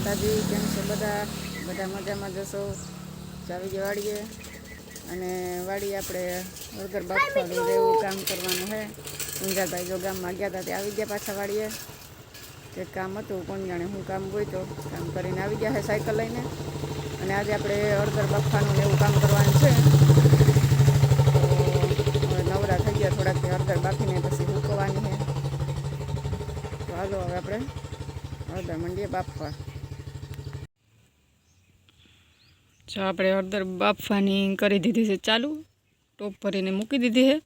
માતાજી, કેમ છો બધા? બધા મજામાં જશો? ચાવી ગયા વાડીએ, અને વાડીએ આપણે હળદર બાફવાનું એવું કામ કરવાનું છે. ઊંઝાભાઈ જો ગામમાં ગયા હતા તે આવી ગયા પાછા વાડીએ. કંઈક કામ હતું, કોણ જાણે શું કામ હોય તો કામ કરીને આવી ગયા છે સાયકલ લઈને. અને આજે આપણે હળદર બાફવાનું એવું કામ કરવાનું છે. તો હવે નવરા થઈ ગયા થોડાક, હળદર બાફીને પછી સૂકવવાની છે. તો હાલો હવે આપણે હળદર મંડીએ બાફવા. જો આપણે હળદર બાફવાની કરી દીધી છે ચાલુ, ટોપ ભરીને મૂકી દીધી છે.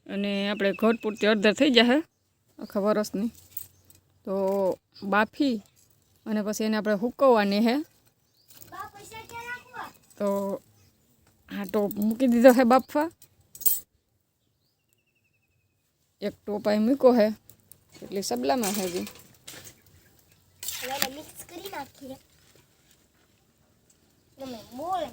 અને આપણે ઘર પૂરતી હળદર થઈ જશે આખા વરસની. તો બાફી અને પછી એને આપણે સૂકવવાની છે. તો આ ટોપ મૂકી દીધો છે બાફવા. એક ટોપ અહીં મૂક્યો છે, એટલી સબલામાં છે હજી. મિક્સ કરી નાખીએ. તમે બોલ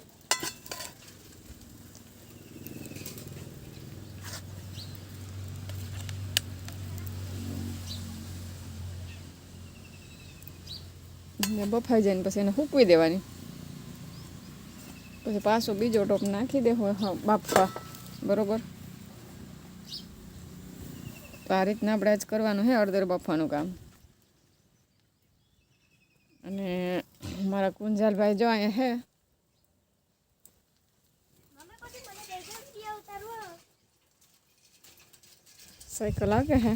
બફાઈ જાય ને પછી એને સૂકવી દેવાની. પછી પાછો બીજો ટોપ નાખી દેવો બાફવા, બરોબર. તો આ રીતના આપણે આજ કરવાનું છે હળદર બાફવાનું કામ. અને મારા કુંજાલભાઈ જો અહીંયા છે. સાયકલ આગે છે.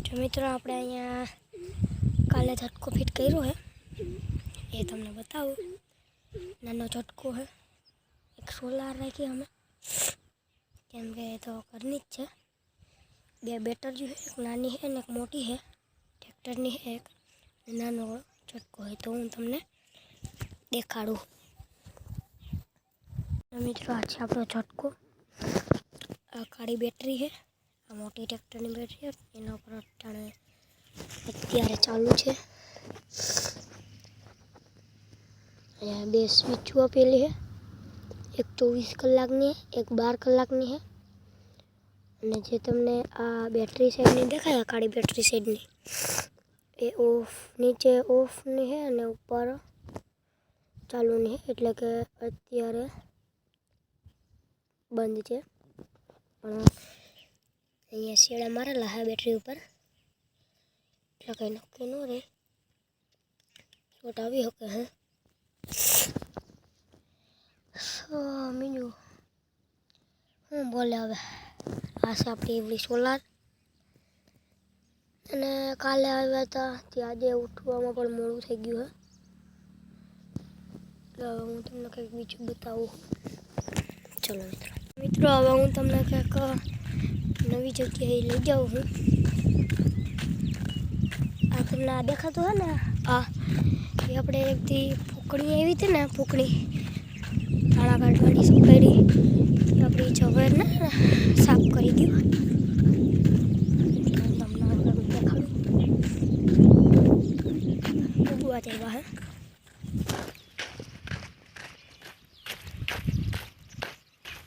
જો મિત્રો, આપણે અહીંયા કાલે ઝટકો ફિટ કર્યો છે, એ તમને બતાવું. નાનો ઝટકો છે, એક સોલાર રાખી અમે, કેમ કે એ તો ઘરની જ છે. બે બેટરી છે, એક નાની છે અને એક મોટી છે. ટ્રેક્ટરની છે એક, નાનો ઝટકો હોય તો હું તમને દેખાડું. મિત્રો, આ છે આપણો ઝટકો. આ કાળી બેટરી છે, આ મોટી ટ્રેક્ટરની બેટરી છે, એના ઉપર અત્યારે ચાલુ છે. અહીંયા બે સ્વિચો આપેલી છે, એક 24 કલાકની છે, એક 12 કલાકની છે. અને જે તમને આ બેટરી સાઈડની દેખાય, આ કાળી બેટરી સાઈડની, એ ઓફ, નીચે ઓફની છે અને ઉપર ચાલુની છે, એટલે કે અત્યારે બંધ છે. પણ અહીંયા શેડા મારેલા છે બેટરી ઉપર, એટલે કંઈ નક્કી ન રહે, શોટ આવી શકે. હે બીજું હું બોલે હવે. આ છે આપણી એવડી સોલાર. અને કાલે આવ્યા હતા ત્યાં આજે ઉઠવામાં પણ મોડું થઈ ગયું છે. હવે હું તમને કંઈક બીજું બતાવું. ચલો મિત્રો, હવે હું તમને કંઈક નવી જગ્યાએ લઈ જાઉં છું. આ તમને આ દેખાતું હોય ને, આ એ આપણે એકથી ફૂકણી આવી હતી ને, ફૂકણી કાળા કાઢવાની સુકાઈ આપણી જવારને સાફ કરી દઉં. તમને દેખાડું ઉગવા જેવા હે.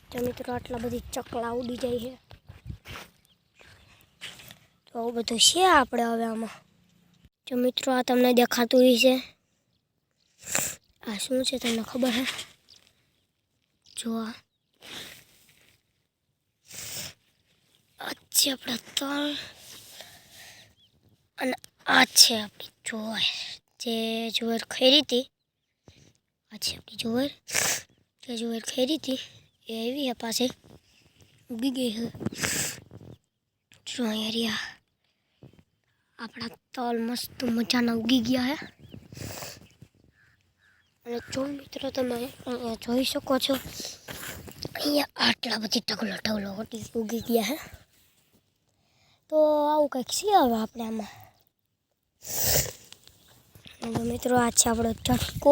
તો મિત્રો, આટલા બધી ચકલા ઉડી જાય છે. તો આવું બધું છે આપણે હવે આમાં. જો મિત્રો, આ તમને દેખાતું છે, આ શું છે તમને ખબર છે? જો આ છે આપણા તલ, અને આ છે આપણી જુવાર. જે જુવાર ખરી હતી, આ છે આપણી જુવાર. જે જુવાર ખરી હતી એ આવી પાસે ઉગી ગઈ છે. જો અહીંયા આપણા તલ મસ્ત મજાના ઉગી ગયા છે. અને જો મિત્રો, તમે અહીંયા જોઈ શકો છો, અહીંયા આટલા બધી ઢગલો ઉગી ગયા છે. તો આવું કંઈક છે હવે આપણે આમાં. તો મિત્રો, આ છે આપણો ઝટકો.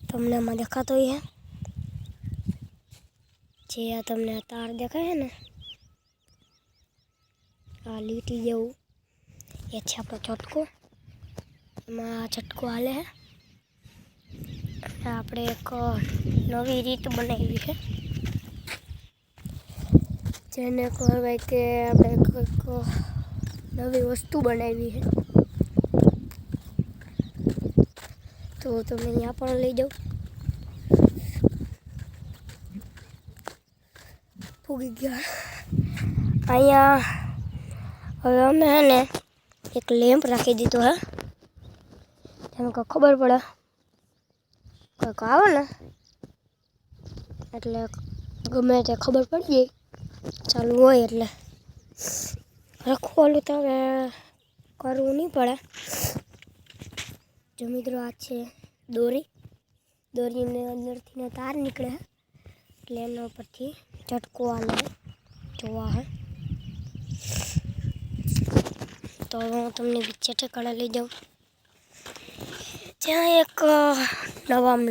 તમને આમાં દેખાતો હોય જે આ તમને તાર દેખાય ને, આ લીટી જેવું, એ છે આપણો ઝટકો. એમાં ઝટકો હાલે છે. આપણે એક નવી રીત બનાવી છે, જેને કહેવાય કે આપણે કંઈક નવી વસ્તુ બનાવી છે, તો તમે અહીંયા પણ લઈ જાઓ. પૂગી ગયા અહીંયા. હવે અમે હે ને એક લેમ્પ રાખી દીધો હે, જેમ કે ખબર પડે કંઈક આવે ને એટલે ગમે તે ખબર પડી જાય ચાલુ હોય એટલે. રખવાનું તો હવે કરવું નહીં પડે. જો મિત્રો આ છે દોરીને અંદરથી તાર નીકળે એટલે એના ઉપરથી ઝટકો આલે જોવા હે. તો હું તમને બીજે ઠેકાણે લઈ જાઉં જ્યાં એક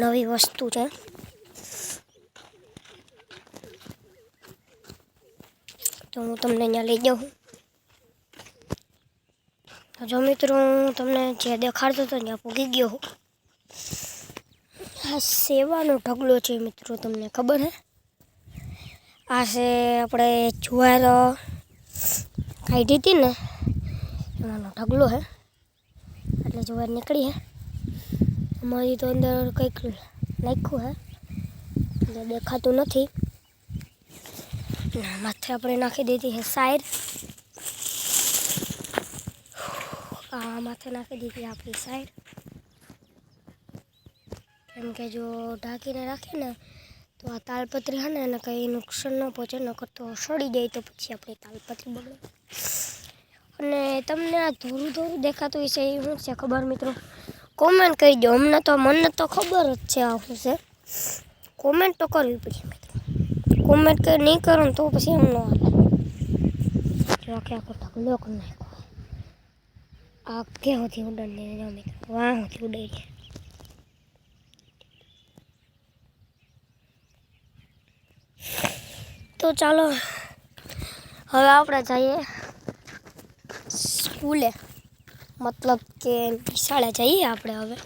નવી વસ્તુ છે. તો હું તમને અહીંયા લઈ જાઉં. જો મિત્રો હું તમને જે દેખાડતો હતો ત્યાં પૂગી ગયો હું. આ સેવાનો ઢગલો છે મિત્રો, તમને ખબર હે? આ છે આપણે જુવાર કાઢી હતી ને એમાંનો ઢગલો હે, એટલે જુવાર નીકળી હે. અમારી તો અંદર કંઈક નાખ્યું હે એટલે દેખાતું નથી. માથે આપણે નાખી દીધી છે સાઈડ. આ માથે નાખી દીધી આપણી સાઈડ, કેમ કે જો ઢાંકીને રાખીએ ને તો આ તાલપત્રી હે ને એને કંઈ નુકસાન ન પહોંચે, નકર તો સડી જાય તો પછી આપણી તાલપત્રી બગડે. અને તમને આ ધોરું ધોરું દેખાતું હશે એ શું છે ખબર મિત્રો? કોમેન્ટ કરી દો. મને તો ખબર જ છે આ શું છે. કોમેન્ટ તો કરવી પડશે મિત્રો. કોમેન્ટ નહીં કરો ને તો પછી એમ ન હાલે. જો આખો ઢગલો કરી નાખો. આ કેહોથી ઉડાડી દે જો મિત્રો, વાહોથી ઉડાડી છે. તો ચાલો હવે આપણે જઈએ સ્કૂલે, મતલબ કે નિશાળે જઈએ આપણે હવે.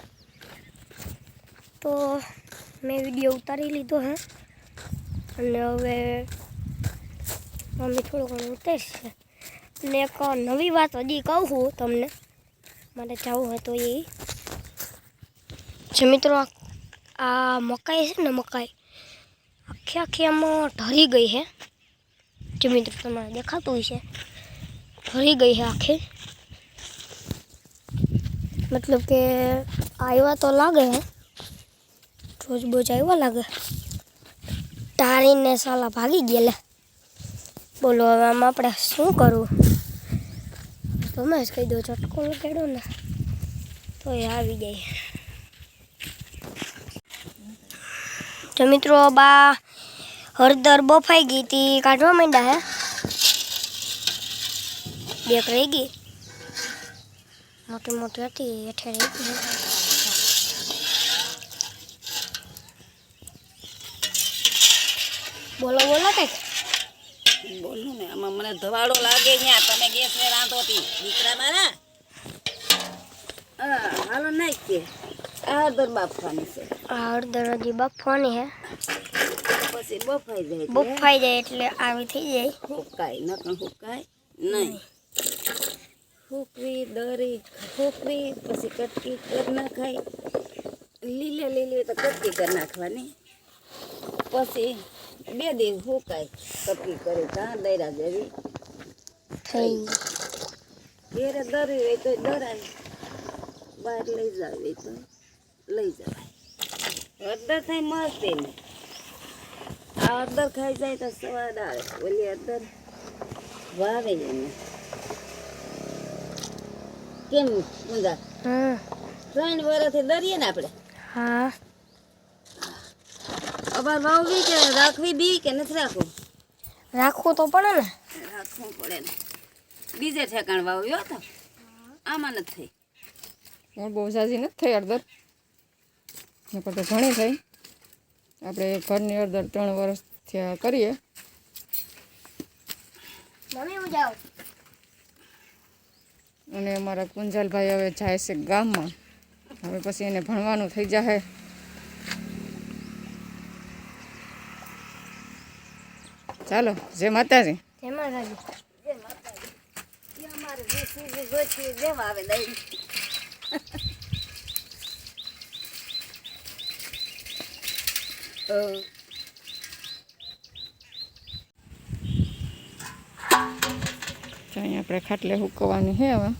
તો મેં વિડીયો ઉતારી લીધો હે અને હવે મમ્મી થોડું ઘણું ઉતારશે. અને એક નવી વાત હજી કહું છું તમને, મારે જવું હોય તો એ જે મિત્રો આ મકાઈ છે ને, મકાઈ આખી આમાં ઢરી ગઈ છે. જે મિત્રો તમારે દેખાતું હોય છે ઢરી ગઈ છે આખી. મતલબ કે આવ્યા તો લાગે હે, રોજ બોજ આવ્યા લાગે. ઢારીને સાલા ભાગી ગયા લે. બોલો હવે આમ આપણે શું કરવું? તમે જ કહી દો, ઝટકો લગાડ્યો ને તો એ આવી જાય. તો મિત્રો બા હળદર બફાઈ ગઈ હતી, કાઢવા માંડ્યા હે. બેક રહી ગઈ, મોટી મોટી હતી હેઠે રહી ગઈ. બોલો કંઈક બોલું ને આમાં મને ધવાડો લાગે ત્યાં તમે ગેસ ને રાંધો હતી દીકરા મારા. હાલો નાખ કે આ હળદર બાફવાની છે. આ હળદર હજી બફવાની હે, પછી બફાઈ જાય બફાઈ જાય એટલે આવી થઈ જાય. હુકાય નકર હુકાય નહીં. હુકવી દરી હુકવી પછી કટકી કરી નાખાય. લીલી તો કટકી કરી નાખવાની. પછી 2 દિવસ હુકાય કટકી કરી ત્યાં દર્યા જેવી થઈ ઘેરે દરી હોય તો દરાય, બહાર લઈ જાવી તો લઈ જવાય. હળદર થાય મળતી ને આ હળદર ખાઈ જાય તો સ્વાદ આવે. ઓલી હળદર વાવે એને કેમ ઊંધા 3 વર્ષથી દરીએ ને આપણે. હા અબાર વાવવી કે રાખવી બી કે નથી રાખવું? રાખવું તો પડે ને. રાખવું પડે ને. બીજે ઠેકાણ વાવ્યો તો આમાં નથી થઈ. હું બહુ ઝાઝી નથી થઈ હળદર, નકર તો ઘણી થઈ. આપણે ઘરની હળદર 3 વર્ષથી કરીએ. અને અમારા કુંજાલભાઈ હવે જાય છે ગામમાં. હવે પછી એને ભણવાનું થઈ જાય. ચાલો, જય માતાજી. જેમાં રાજી જય માતાજી. એ અમારે જે સીધી ગોઠવી દેવા આવે દઈ. અહીં આપણે ખાટલે હુકવવાની છે હવે.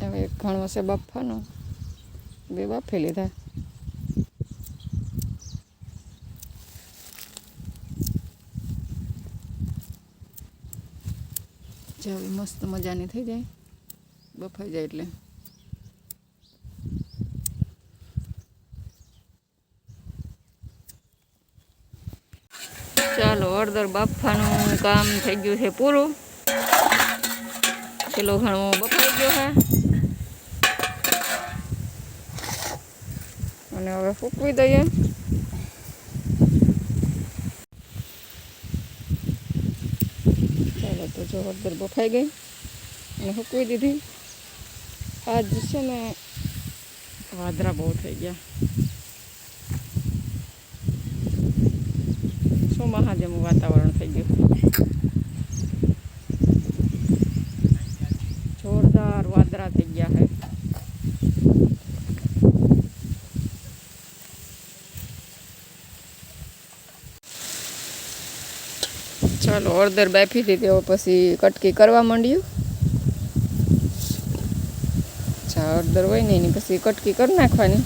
હવે એક ઘણો છે બફાનો, 2 બાફી લીધા. જે હવે મસ્ત મજાની થઈ જાય, બફાઈ જાય એટલે. ચાલો હળદર બાફવાનું કામ થઈ ગયું છે પૂરું. પેલો ઘણો બફાઈ ગયો છે અને હવે ફૂકવી દઈએ. ચાલો તો જો હળદર બફાઈ ગઈ અને ફૂકવી દીધી. આજ છે ને વાદળા બહુ થઈ ગયા. ચોમાસા જેવું વાતાવરણ થઈ ગયું. જોરદાર વાદળા થઈ ગયા છે. ચાલો હળદર બાફી દીધી, હવે પછી કટકી કરવા માંડ્યું. હળદર હોય ને એની પછી કટકી કરી નાખવાની,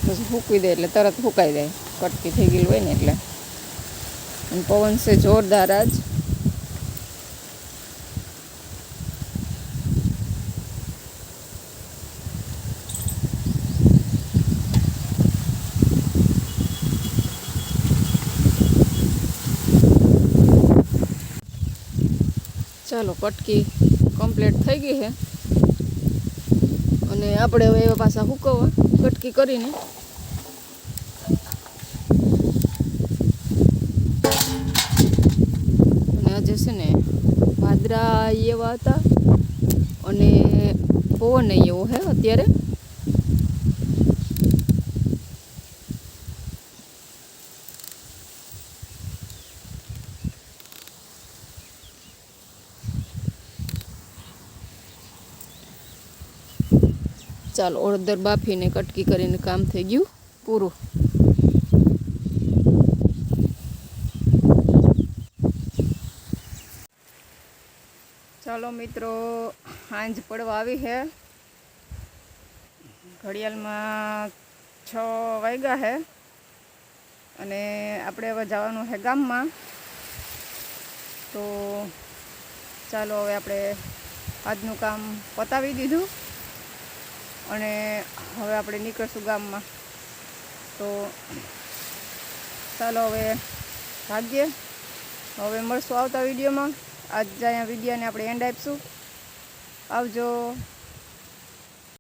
પછી ફૂકવી દે એટલે તરત ફૂંકાઈ જાય. કટકી થઈ ગયેલી હોય ને એટલે. અને પવન છે જોરદાર આજ. ચાલો કટકી કમ્પ્લીટ થઈ ગઈ છે અને આપણે હવે એવા પાછા હુકવવા કટકી કરીને. અને આજે છે ને વાદળા એવા હતા અને પવન એવો છે અત્યારે. ચાલો હળદર બાફીને કટકી કરીને કામ થઈ ગયું પૂરું. ચાલો મિત્રો, સાંજ પડવા આવી છે. ઘડિયાળમાં 6 વાગ્યા છે અને આપણે હવે જવાનું છે ગામમાં. તો ચાલો હવે આપણે આજનું કામ પતાવી દીધું અને હવે આપણે નીકળશું ગામમાં. તો ચાલો હવે ભાગીએ. હવે મળશું આવતા વિડીયોમાં. આજ અહીંયા વિડીયોને આપણે એન્ડ આપીશું. આવજો.